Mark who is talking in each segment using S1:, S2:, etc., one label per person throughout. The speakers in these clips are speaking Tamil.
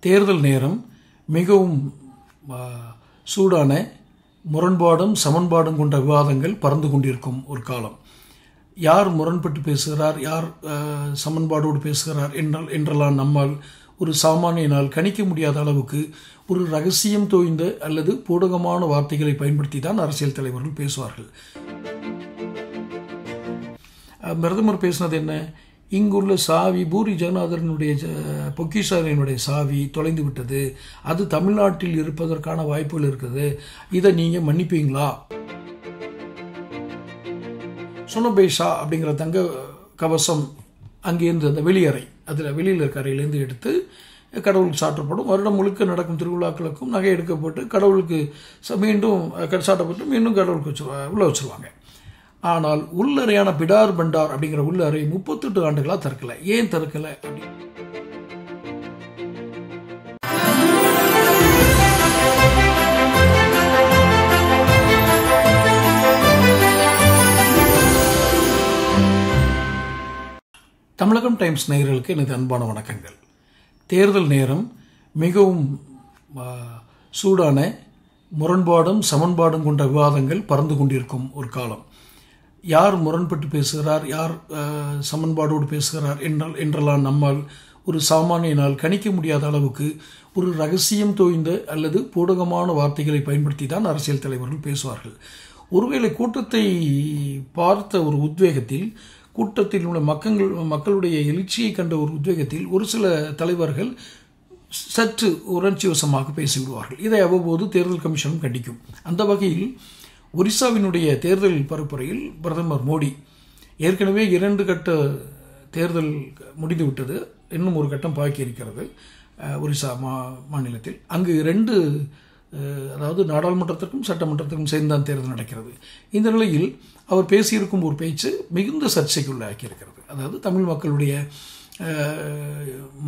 S1: தேர்தல் நேரம் மிகவும் சூடான முரண்பாடும் சமன்பாடும் கொண்ட விவாதங்கள் பறந்து கொண்டிருக்கும் ஒரு காலம். யார் முரண்பட்டு பேசுகிறார், யார் சமன்பாடோடு பேசுகிறார் என்றெல்லாம் நம்மால் ஒரு சாமானியனால் கணிக்க முடியாத அளவுக்கு ஒரு ரகசியம் தோய்ந்த அல்லது பூடகமான வார்த்தைகளை பயன்படுத்தி தான் அரசியல் தலைவர்கள் பேசுவார்கள். பிரதமர் பேசினது என்ன? இங்குள்ள சாவி பூரி ஜெகநாதரனுடைய பொக்கிஷாரினுடைய சாவி தொலைந்து விட்டது, அது தமிழ்நாட்டில் இருப்பதற்கான வாய்ப்புகள் இருக்குது, இதை நீங்கள் மன்னிப்பீங்களா? சொனபேஷா அப்படிங்கிற தங்க கவசம் அங்கேருந்து அந்த வெளியறை, அதில் வெளியில் இருக்க அறையிலேருந்து எடுத்து கடவுளுக்கு சாற்றப்படும். வருடம் முழுக்க நடக்கும் திருவிழாக்களுக்கும் நகை எடுக்கப்பட்டு கடவுளுக்கு மீண்டும் சாட்டப்பட்டு மீண்டும் கடவுளுக்கு உள்ள வச்சுருவாங்க. ஆனால் உள்ளறையான பிடார் பண்டார் அப்படிங்கிற உள்ளறை 38 ஆண்டுகளாக திறக்கலை. ஏன் திறக்கலை? தமிழகம் டைம்ஸ் நேயர்களுக்கு எனது அன்பான வணக்கங்கள். தேர்தல் நேரம் மிகவும் சூடான முரண்பாடும் சமன்பாடும் கொண்ட விவாதங்கள் பறந்து கொண்டிருக்கும் ஒரு காலம். யார் முரண்பட்டு பேசுகிறார், யார் சமன்பாடோடு பேசுகிறார் என்றெல்லாம் நம்மால் ஒரு சாமானியனால் கணிக்க முடியாத அளவுக்கு ஒரு ரகசியம் தோய்ந்த அல்லது பூடகமான வார்த்தைகளை பயன்படுத்தி தான் அரசியல் தலைவர்கள் பேசுவார்கள். ஒருவேளை கூட்டத்தை பார்த்த ஒரு உத்வேகத்தில், கூட்டத்தில் உள்ள மக்களுடைய எழுச்சியை கண்ட ஒரு உத்வேகத்தில் ஒரு சில தலைவர்கள் சற்று உணர்ச்சிவசமாக பேசிவிடுவார்கள். இதை அவ்வப்போது தேர்தல் கமிஷனும் கண்டிக்கும். அந்த வகையில் ஒரிசாவினுடைய தேர்தல் பரப்புரையில் பிரதமர் மோடி ஏற்கனவே 2 கட்ட தேர்தல் முடிந்துவிட்டது, இன்னும் ஒரு கட்டம் பாக்கி இருக்கிறது ஒரிசா மாநிலத்தில். அங்கு 2 அதாவது நாடாளுமன்றத்திற்கும் சட்டமன்றத்திற்கும் சேர்ந்தான் தேர்தல் நடக்கிறது. இந்த நிலையில் அவர் பேசியிருக்கும் ஒரு பேச்சு மிகுந்த சர்ச்சைக்குள்ளாக்கியிருக்கிறது. அதாவது தமிழ் மக்களுடைய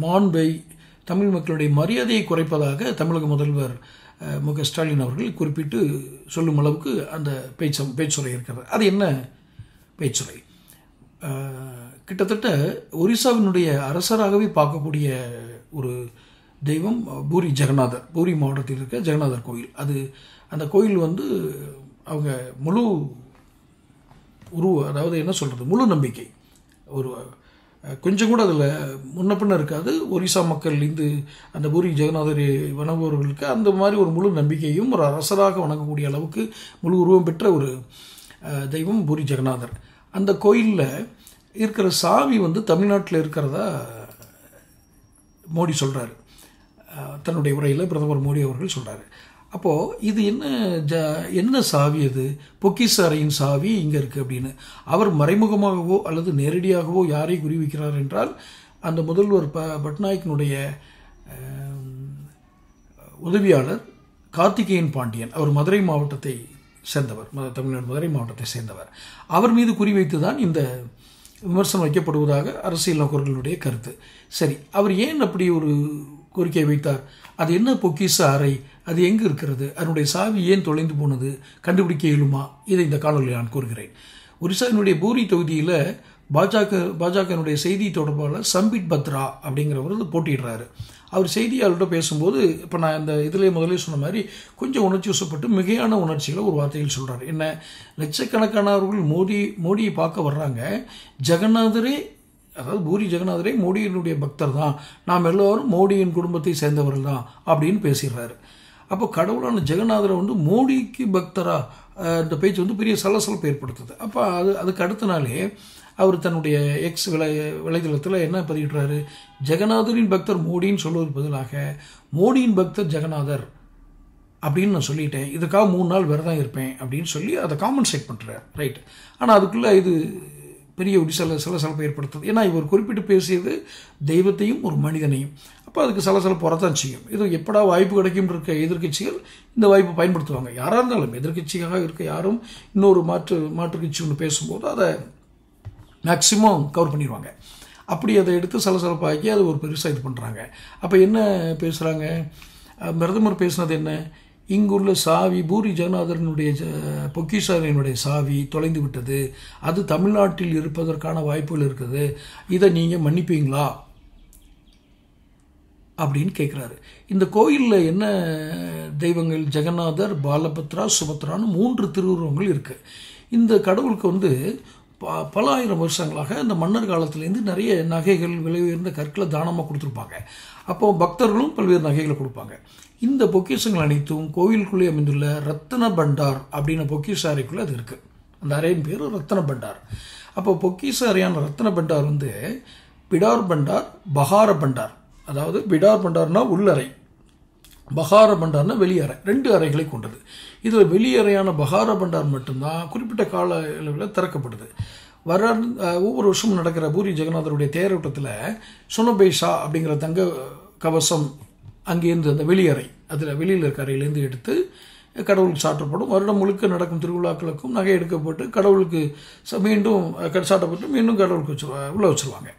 S1: மாண்பை, தமிழ் மக்களுடைய மரியாதையை குறைப்பதாக தமிழக முதல்வர் மு.க. ஸ்டாலின் அவர்கள் குறிப்பிட்டு சொல்லும் அளவுக்கு அந்த பேச்சுரை இருக்கிறது. அது என்ன பேச்சுரை? கிட்டத்தட்ட ஒரிசாவினுடைய அரசராகவே பார்க்கக்கூடிய ஒரு தெய்வம் பூரி ஜெகநாதர், பூரி மாவட்டத்தில் இருக்க ஜெகநாதர் கோயில். அந்த கோயில் அவங்க முழு அதாவது என்ன சொல்கிறது, முழு நம்பிக்கை, ஒரு கொஞ்சம் கூட அதில் முன்ன பின்ன இருக்காது. ஒரிசா மக்கள் அந்த பூரி ஜெகநாதரை வணங்குபவர்களுக்கு அந்த மாதிரி ஒரு முழு நம்பிக்கையும் ஒரு அரசராக வணங்கக்கூடிய அளவுக்கு முழு உருவம் பெற்ற ஒரு தெய்வம் பூரி ஜெகநாதர். அந்த கோயிலில் இருக்கிற சாவி தமிழ்நாட்டில் இருக்கிறதா மோடி சொல்கிறார். தன்னுடைய உரையில் பிரதமர் மோடி அவர்கள் சொல்கிறார். அப்போது இது என்ன சாவி? அது பொக்கிஷ அறையின் சாவி இங்கே இருக்குது அப்படின்னு அவர் மறைமுகமாகவோ அல்லது நேரடியாகவோ யாரை குறிவிக்கிறார் என்றால், அந்த முதல்வர் பட்நாயக்கினுடைய உதவியாளர் கார்த்திகேயன் பாண்டியன், அவர் மதுரை மாவட்டத்தை சேர்ந்தவர், தமிழ்நாடு மதுரை மாவட்டத்தை சேர்ந்தவர். அவர் மீது குறிவைத்து தான் இந்த விமர்சனம் வைக்கப்படுவதாக அரசியல் நோக்கர்களுடைய கருத்து. சரி, அவர் ஏன் அப்படி ஒரு கோரிக்கை வைத்தார்? அது என்ன பொக்கிஷ அறை, அது எங்கே இருக்கிறது, அதனுடைய சாவி ஏன் தொலைந்து போனது, கண்டுபிடிக்க இயலுமா? இதை இந்த காணொலியில் நான் கூறுகிறேன். ஒரிசாவினுடைய பூரி தொகுதியில் பாஜகனுடைய செய்தி தொடர்பாளர் சம்பிட் பத்ரா அப்படிங்கிறவர் போட்டிடுறாரு. அவர் செய்தியாளர்கிட்ட பேசும்போது, இப்போ நான் இந்த முதலே சொன்ன மாதிரி கொஞ்சம் உணர்ச்சி வசப்பட்டு மிகையான உணர்ச்சிகளை ஒரு வார்த்தையில் சொல்கிறார். என்ன, லட்சக்கணக்கானவர்கள் மோடியை பார்க்க வர்றாங்க, ஜெகநாதரே, அதாவது பூரி ஜெகநாதரே மோடியினுடைய பக்தர் தான், நாம் எல்லோரும் மோடியின் குடும்பத்தை சேர்ந்தவர்கள் தான் அப்படின்னு பேசிடுறாரு. அப்போ கடவுளான ஜெகநாதரை மோடிக்கு பக்தரா இந்த பேச்சு பெரிய சலசலப்பை ஏற்படுத்துது. அப்போ அதுக்கு அடுத்த நாளே அவர் தன்னுடைய எக்ஸ் வலைதளத்தில் என்ன பதிவிடுறாரு? ஜெகநாதரின் பக்தர் மோடின்னு சொல்வதற்கு பதிலாக மோடியின் பக்தர் ஜெகநாதர் அப்படின்னு நான் சொல்லிட்டேன், இதுக்காக 3 நாள் விரதம் இருப்பேன் அப்படின்னு சொல்லி அதை காம்பன்சேட் பண்ணுறார். ரைட். ஆனால் அதுக்குள்ளே இது பெரிய ஒரு சலசலப்பை ஏற்படுத்துது. ஏன்னா இவர் குறிப்பிட்டு பேசியது தெய்வத்தையும் ஒரு மனிதனையும். அப்போ அதுக்கு சலசலப்பு வரத்தான் செய்யும். இது எப்படா வாய்ப்பு கிடைக்கும் இருக்க எதிர்கட்சிகள் இந்த வாய்ப்பை பயன்படுத்துவாங்க. யாராக இருந்தாலும் எதிர்கட்சியாக இருக்க யாரும் இன்னொரு மாற்று கட்சி ஒன்று பேசும்போது அதை மேக்சிமம் கவர் பண்ணிடுவாங்க. அப்படி அதை எடுத்து சலசலப்பாக்கி அது ஒரு பெருசாக இது பண்ணுறாங்க. அப்போ என்ன பேசுகிறாங்க? பிரதமர் பேசினது என்ன? இங்குள்ள சாவி பூரி ஜெகநாதரனுடைய பொக்கிஷாரினுடைய சாவி தொலைந்து விட்டது, அது தமிழ்நாட்டில் இருப்பதற்கான வாய்ப்புகள் இருக்குது, இதை நீங்கள் மன்னிப்பீங்களா? அப்படின்னு கேட்குறாரு. இந்த கோயிலில் என்ன தெய்வங்கள்? ஜெகநாதர், பாலபத்ரா, சுபத்ரான்னு 3 திருவுருவங்கள் இருக்குது. இந்த கடவுளுக்கு வந்து பல ஆயிரம் வருஷங்களாக அந்த மன்னர் காலத்திலேருந்து நிறைய நகைகள், விலை உயர்ந்த கற்களை தானமாக கொடுத்துருப்பாங்க. அப்போது பக்தர்களும் பல்வேறு நகைகளை கொடுப்பாங்க. இந்த பொக்கிஷங்கள் அனைத்தும் கோயிலுக்குள்ளே அமைந்துள்ள ரத்ன பண்டார் அப்படின்ன பொக்கிஷ அறைக்குள்ளே அது இருக்குது. அந்த அறையின் பேர் ரத்ன பண்டார். அப்போ பொக்கிஷ அறையான ரத்ன பண்டார் வந்து பிடார் பண்டார், பகார பண்டார். அதாவது பிடார் பண்டார்னா உள்ளறை, பகார பண்டார்னா வெளியறை, 2 அறைகளை கொண்டது. இதில் வெளியறையான பகார பண்டார் மட்டும்தான் குறிப்பிட்ட கால அளவில் திறக்கப்படுது. ஒவ்வொரு வருஷமும் நடக்கிற பூரி ஜெகநாதருடைய தேரோட்டத்தில் சுனபேஷா அப்படிங்கிற தங்க கவசம் அங்கேருந்து அந்த வெளியறை, அதில் வெளியில் இருக்க அறையிலேருந்து எடுத்து கடவுளுக்கு சாற்றப்படும். வருடம் முழுக்க நடக்கும் திருவிழாக்களுக்கும் நகை எடுக்கப்பட்டு கடவுளுக்கு மீண்டும் சாட்டப்பட்டு மீண்டும் கடவுளுக்கு உள்ளே வச்சுருவாங்க.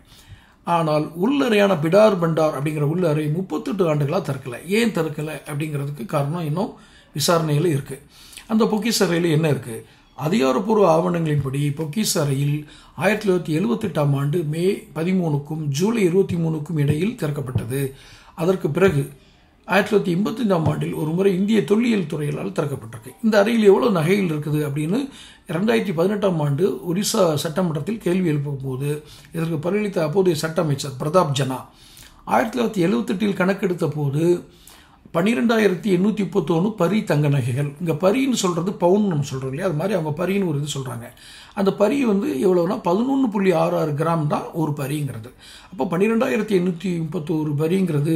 S1: ஆனால் உள்ளறையான பிடார் பண்டார் அப்படிங்கிற உள்ளறை 38 ஆண்டுகளாக திறக்கலை. ஏன் திறக்கலை அப்படிங்கிறதுக்கு காரணம் இன்னும் விசாரணையில் இருக்குது. அந்த பொக்கிஷ அறையில் என்ன இருக்குது? அதிகாரப்பூர்வ ஆவணங்களின்படி பொக்கிஷ அறையில் 1978ஆம் ஆண்டு மே 13க்கும் ஜூலை 23க்கும் இடையில் திறக்கப்பட்டது. அதற்கு பிறகு 1985ஆம் ஆண்டில் ஒரு முறை இந்திய தொல்லியல் துறையால் திறக்கப்பட்டிருக்கு. இந்த அறையில் எவ்வளோ நகைகள் இருக்குது அப்படின்னு 2018ஆம் ஆண்டு ஒரிசா சட்டமன்றத்தில் கேள்வி எழுப்பும் போது இதற்கு பதிலளித்த அப்போதைய சட்ட அமைச்சர் பிரதாப் ஜனா 1978இல் கணக்கெடுத்த போது 12,831 பரி தங்க நகைகள். இங்கே பரின்னு சொல்கிறது பவுன் நம்ம சொல்கிறோம் இல்லையா, அது மாதிரி அவங்க பரின்னு ஒரு இது சொல்கிறாங்க. அந்த பரி வந்து எவ்வளோனா 11.66 கிராம் தான் ஒரு பரிங்கிறது. அப்போ 12,831 பரிங்கிறது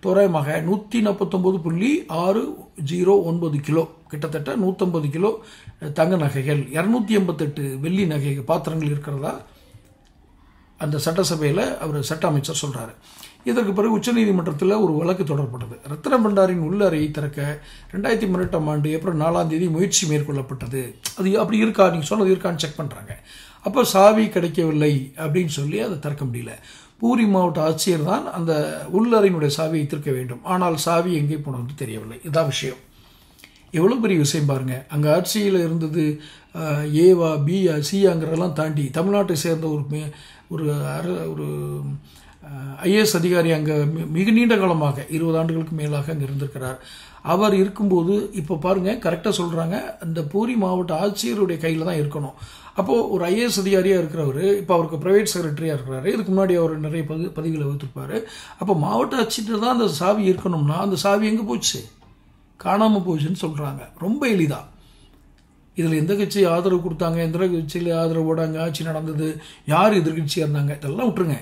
S1: தோராயமாக 149.609 கிலோ, கிட்டத்தட்ட 150 கிலோ தங்க நகைகள், 288 வெள்ளி நகைகள் பாத்திரங்கள் இருக்கிறதா அந்த சட்டசபையில் அவர் சட்ட அமைச்சர் சொல்கிறாரு. இதற்கு பிறகு உச்சநீதிமன்றத்தில் ஒரு வழக்கு தொடரப்பட்டது. ரத்ன பண்டாரின் உள்ளறையை திறக்க 2018ஆம் ஆண்டு ஏப்ரல் 4ஆம் தேதி முயற்சி மேற்கொள்ளப்பட்டது. அது அப்படி இருக்கா, நீங்கள் சொன்னது இருக்கான்னு செக் பண்ணுறாங்க. அப்போ சாவி கிடைக்கவில்லை அப்படின்னு சொல்லி அதை திறக்க முடியல. பூரி மாவட்ட ஆட்சியர் தான் அந்த உள்ளறையினுடைய சாவியை திறக்க வேண்டும். ஆனால் சாவி எங்கே போனது தெரியவில்லை. இதான் விஷயம். எவ்வளோ பெரிய விஷயம் பாருங்கள். அங்கே ஆட்சியில் இருந்தது ஏவா பியா சியாங்கிறதெல்லாம் தாண்டி தமிழ்நாட்டை சேர்ந்த ஒரு ஐஏஎஸ் அதிகாரி அங்கே மிக நீண்ட காலமாக 20 ஆண்டுகளுக்கு மேலாக அங்கே இருந்திருக்கிறார். அவர் இருக்கும்போது இப்போ பாருங்கள், கரெக்டாக சொல்கிறாங்க, அந்த பூரி மாவட்ட ஆட்சியருடைய கையில் தான் இருக்கணும். அப்போது ஒரு ஐஏஎஸ் அதிகாரியாக இருக்கிறவர் இப்போ அவருக்கு ப்ரைவேட் செக்ரட்டரியாக இருக்கிறாரு. இதுக்கு முன்னாடி அவர் நிறைய பதவியில் வகுத்திருப்பார். அப்போ மாவட்ட ஆட்சியர் தான் அந்த சாவி இருக்கணும்னா அந்த சாவி எங்கே போச்சு? காணாமல் போச்சுன்னு சொல்கிறாங்க. ரொம்ப எளிதாக இதில் எந்த கட்சி ஆதரவு கொடுத்தாங்க, எந்த கட்சியில் ஆதரவு போடாங்க, ஆட்சி நடந்தது, யார் எதிர்கட்சியாக இருந்தாங்க, இதெல்லாம் விட்டுருங்க.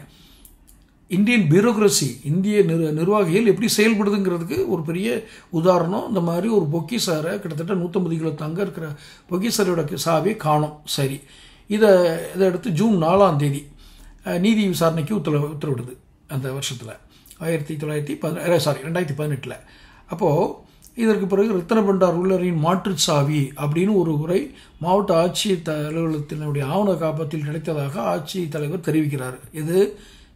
S1: இந்தியன் பியூரோக்ரஸி, இந்திய நிர்வாகிகள் எப்படி செயல்படுதுங்கிறதுக்கு ஒரு பெரிய உதாரணம். இந்த மாதிரி ஒரு பொக்கிஷாரை கிட்டத்தட்ட 150 கிலோ தங்க இருக்கிற பொக்கிஷாரோட சாவியை காணோம். சரி, இதை எடுத்து ஜூன் 4ஆம் தேதி நீதி விசாரணைக்கு உத்தரவிடுது அந்த வருஷத்தில் 2018. அப்போது இதற்கு பிறகு ரத்ன பண்டார் உள்ளறையின் மாற்றுச் சாவி அப்படின்னு ஒரு உரை மாவட்ட ஆட்சியர் அலுவலகத்தினுடைய ஆவண காப்பத்தில் கிடைத்ததாக ஆட்சி தலைவர் தெரிவிக்கிறார். இது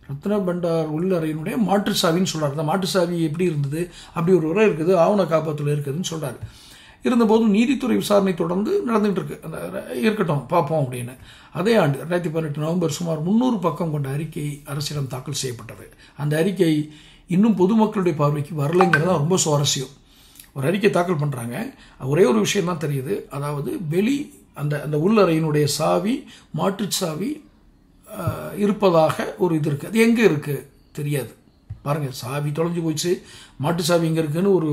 S1: ரத்ன பண்டார் உள்ளறையினுடைய மாற்று சாவின்னு சொல்கிறார். அந்த மாற்று சாவி எப்படி இருந்தது, அப்படி ஒரு உரை இருக்குது, ஆவண காப்பத்தில் இருக்குதுன்னு சொல்கிறார். இருந்தபோதும் நீதித்துறை விசாரணை தொடர்ந்து நடந்துகிட்டு இருக்கு. அந்த இருக்கட்டும் பார்ப்போம் அப்படின்னு. அதே ஆண்டு 2018 நவம்பர் சுமார் 300 பக்கம் கொண்ட அறிக்கை அரசிடம் தாக்கல் செய்யப்பட்டது. அந்த அறிக்கை இன்னும் பொதுமக்களுடைய பார்வைக்கு வரலைங்கிறது தான் ரொம்ப சுவாரஸ்யம். ஒரு அறிக்கை தாக்கல் பண்ணுறாங்க, ஒரே ஒரு விஷயம் தான் தெரியுது. அதாவது அந்த உள்ளறையினுடைய சாவி, மாற்றுச் சாவி இருப்பதாக ஒரு இது இருக்குது. அது எங்கே இருக்குது தெரியாது. பாருங்கள், சாவி தொலைஞ்சு போச்சு, மாட்டு சாவி எங்கே இருக்குதுன்னு ஒரு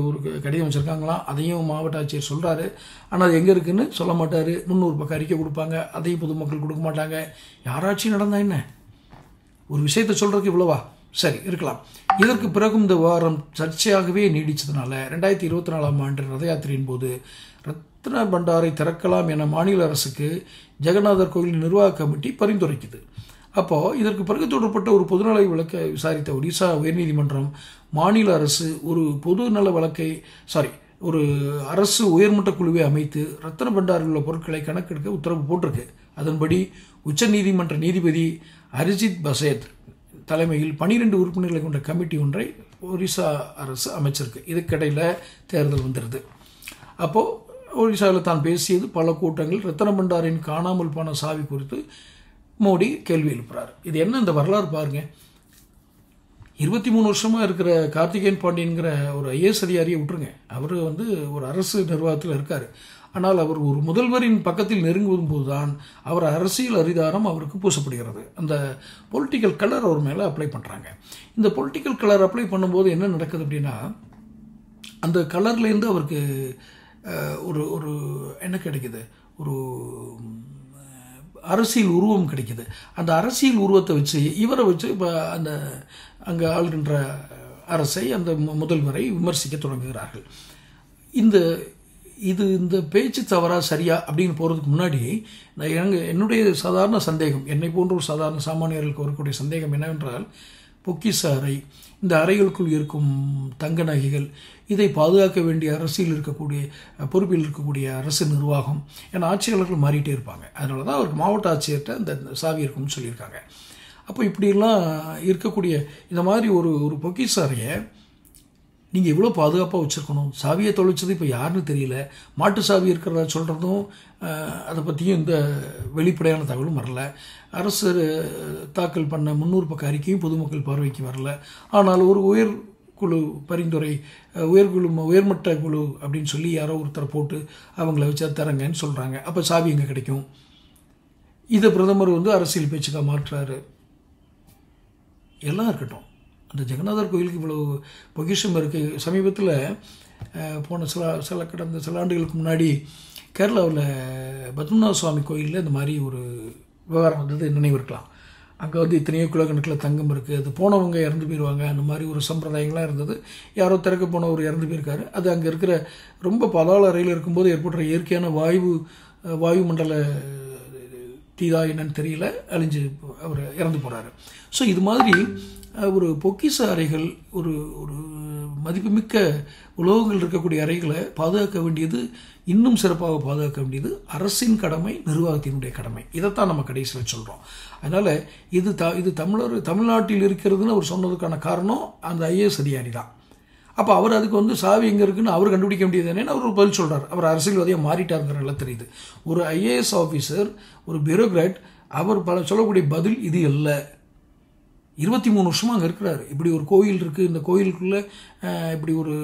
S1: கடிதம் வச்சுருக்காங்களாம். அதையும் மாவட்ட ஆட்சியர் சொல்கிறாரு. ஆனால் அது எங்கே இருக்குதுன்னு சொல்ல மாட்டார். 300 பக்கம் அறிக்கை கொடுப்பாங்க, அதையும் பொதுமக்கள் கொடுக்க மாட்டாங்க. யாராச்சும் நடந்தா என்ன, ஒரு விஷயத்தை சொல்கிறதுக்கு இவ்வளவா? சரி, இருக்கலாம். இதற்கு பிறகும் இந்த வாரம் சர்ச்சையாகவே நீடித்ததுனால 2024ஆம் ஆண்டு ரத யாத்திரையின் போது ரத்ன பண்டாரை திறக்கலாம் என மாநில அரசுக்கு ஜெகநாதர் கோயில் நிர்வாக கமிட்டி பரிந்துரைக்குது. அப்போது இதற்கு பிறகு தொடரப்பட்ட ஒரு பொதுநல வழக்கை விசாரித்த ஒடிசா உயர்நீதிமன்றம் மாநில அரசு ஒரு அரசு உயர்மட்ட குழுவை அமைத்து ரத்ன பண்டாரில் உள்ள பொருட்களை கணக்கெடுக்க உத்தரவு போட்டிருக்கு. அதன்படி உச்சநீதிமன்ற நீதிபதி அரிஜித் பசேத் தலைமையில் 12 உறுப்பினர்களை கொண்ட கமிட்டி ஒன்றை ஒரிசா அரசு அமைச்சிருக்கு. இதுக்கிடையில் தேர்தல் வந்துடுது. அப்போது ஒரிசாவில் தான் பேசியது பல கூட்டங்கள். ரத்ன பண்டாரின் காணாமல் போன சாவி குறித்து மோடி கேள்வி எழுப்புறாரு. இது என்ன இந்த வரலாறு பாருங்க. 23 வருஷமாக இருக்கிற கார்த்திகேயன் பாண்டியன்கிற ஒரு ஐஏஎஸ் அதிகாரியை விட்டுருங்க. அவர் ஒரு அரசு நிர்வாகத்தில் இருக்கார். ஆனால் அவர் ஒரு முதல்வரின் பக்கத்தில் நெருங்குவதும் போதுதான் அவர் அரசியல் அதிகாரம் அவருக்கு பூசப்படுகிறது. அந்த பொலிட்டிக்கல் கலர் அவர் மேலே அப்ளை பண்ணுறாங்க. இந்த பொலிட்டிக்கல் கலர் அப்ளை பண்ணும்போது என்ன நடக்குது அப்படின்னா, அந்த கலர்லேருந்து அவருக்கு ஒரு என்ன கிடைக்குது, ஒரு அரசியல் உருவம் கிடைக்குது. அந்த அரசியல் உருவத்தை வச்சு இவரை வச்சு இப்போ அந்த அங்கே ஆளுகின்ற அரசை, அந்த முதல்வரை விமர்சிக்க தொடங்குகிறார்கள். இந்த பேச்சு தவறா சரியா அப்படின்னு போகிறதுக்கு முன்னாடி என்னுடைய சாதாரண சந்தேகம், என்னை போன்ற ஒரு சாதாரண சாமானியர்களுக்கு வரக்கூடிய சந்தேகம் என்னவென்றால், பொக்கிஷ அறை, இந்த அறைகளுக்குள் இருக்கும் தங்க நகைகள், இதை பாதுகாக்க வேண்டிய அரசியல் இருக்கக்கூடிய பொறுப்பில் இருக்கக்கூடிய அரசு நிர்வாகம், ஏன்னா ஆட்சியாளர்கள் மாறிட்டே இருப்பாங்க. அதனால தான் அவருக்கு மாவட்ட ஆட்சியர்கிட்ட இந்த சாவி இருக்கும்னு சொல்லியிருக்காங்க. அப்போ இப்படியெல்லாம் இருக்கக்கூடிய இந்த மாதிரி ஒரு பொக்கிஷ அறையை நீங்கள் எவ்வளோ பாதுகாப்பாக வச்சுருக்கணும். சாவியை தொலைச்சது இப்போ யாருன்னு தெரியல. மாட்டு சாவி இருக்கிறதா சொல்கிறதும் அதை பற்றியும் இந்த வெளிப்படையான தகவலும் வரல. அரசு தாக்கல் பண்ண 300 பக்க அறிக்கையும் பொதுமக்கள் பார்வைக்கு வரல. ஆனால் ஒரு உயர்குழு பரிந்துரை, உயர்மட்ட குழு அப்படின்னு சொல்லி யாரோ ஒருத்தர் போட்டு அவங்கள வச்சா தரங்கன்னு சொல்கிறாங்க. அப்போ சாவி எங்கே கிடைக்கும்? இதை பிரதமர் அரசியல் பேச்சுக்காக மாற்றுறாரு. எல்லாம் இருக்கட்டும், அந்த ஜெகநாதர் கோயிலுக்கு இவ்வளவு பொக்கிஷம் இருக்குது. சமீபத்தில் போன கடந்த சில ஆண்டுகளுக்கு முன்னாடி கேரளாவில் பத்மநாப சுவாமி கோயிலில் இந்த மாதிரி ஒரு விவகாரம் வந்தது நினைவு இருக்கலாம். அங்கே இத்தனையோ கிலோ கணக்கில் தங்கம் இருக்குது, அது போனவங்க இறந்து போயிடுவாங்க, அந்த மாதிரி ஒரு சம்பிரதாயங்கள்லாம் இருந்தது. யாரோ திறக்க போனவர் இறந்து போயிருக்காரு. அது அங்கே இருக்கிற ரொம்ப பாதாள அறையில் இருக்கும்போது ஏற்படுற இயற்கையான வாயு மண்டல தீதா என்னன்னு தெரியல, அழிஞ்சு அவர் இறந்து போகிறாரு. ஸோ இது மாதிரி ஒரு பொக்கிஷ அறைகள், ஒரு மதிப்புமிக்க உலோகங்கள் இருக்கக்கூடிய அறைகளை பாதுகாக்க வேண்டியது, இன்னும் சிறப்பாக பாதுகாக்க வேண்டியது அரசின் கடமை, நிர்வாகத்தினுடைய கடமை. இதைத்தான் நம்ம கடைசியில் சொல்கிறோம். அதனால் இது தமிழ்நாட்டில் இருக்கிறதுன்னு அவர் சொன்னதுக்கான காரணம் அந்த ஐஏஎஸ் அதிகாரி தான். அப்போ அவர் அதுக்கு சாவி எங்கே இருக்குன்னு அவர் கண்டுபிடிக்க வேண்டியது என்னன்னு அவர் பதில் சொல்கிறார். அவர் அரசியல்வாதியாக மாறிட்டாருங்கிறனால தெரியுது. ஒரு ஐஏஎஸ் ஆஃபீஸர், ஒரு பியூரோக்ராட், அவர் சொல்லக்கூடிய பதில் இது இல்லை. 23 வருஷமாக அங்கே இருக்கிறாரு. இப்படி ஒரு கோயில் இருக்குது, இந்த கோயிலுக்குள்ளே இப்படி ஒரு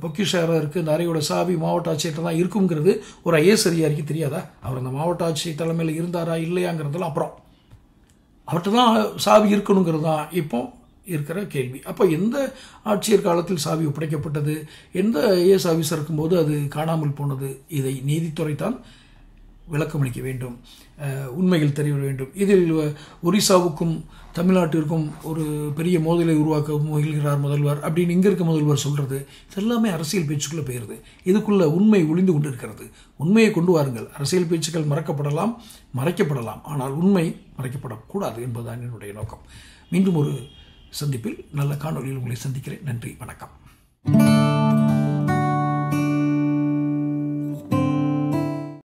S1: பொக்கிஷ அறை இருக்குது, இந்த அறையோட சாவி மாவட்ட ஆட்சியர்கிட்ட தான் இருக்குங்கிறது ஒரு ஐஏஎஸ் அதிகாரிக்கு தெரியாதா? அவர் அந்த மாவட்ட ஆட்சியர் தலைமையில் இருந்தாரா இல்லையாங்கிறதுலாம் அப்புறம், அவர்கிட்ட தான் சாவி இருக்கணுங்கிறது தான் இப்போ இருக்கிற கேள்வி. அப்போ எந்த ஆட்சியர் காலத்தில் சாவி ஒப்படைக்கப்பட்டது, எந்த ஐஏஎஸ் ஆஃபீஸர் இருக்கும்போது அது காணாமல் போனது, இதை நீதித்துறை தான் விளக்கமளிக்க வேண்டும், உண்மைகள் தெரிய வேண்டும். இதில் ஒரிசாவுக்கும் தமிழ்நாட்டிற்கும் ஒரு பெரிய மோதலை உருவாக்க முயல்கிறார் முதல்வர் அப்படின்னு இங்கே இருக்க முதல்வர் சொல்கிறது, இதெல்லாமே அரசியல் பேச்சுக்குள்ளே போயிடுது. இதுக்குள்ளே உண்மை ஒளிந்து கொண்டு இருக்கிறது. உண்மையை கொண்டு வாருங்கள். அரசியல் பேச்சுக்கள் மறைக்கப்படலாம், ஆனால் உண்மை மறைக்கப்படக்கூடாது என்பதுதான் என்னுடைய நோக்கம். மீண்டும் ஒரு சந்திப்பில் நல்ல காணொலியில் உங்களை சந்திக்கிறேன். நன்றி, வணக்கம்.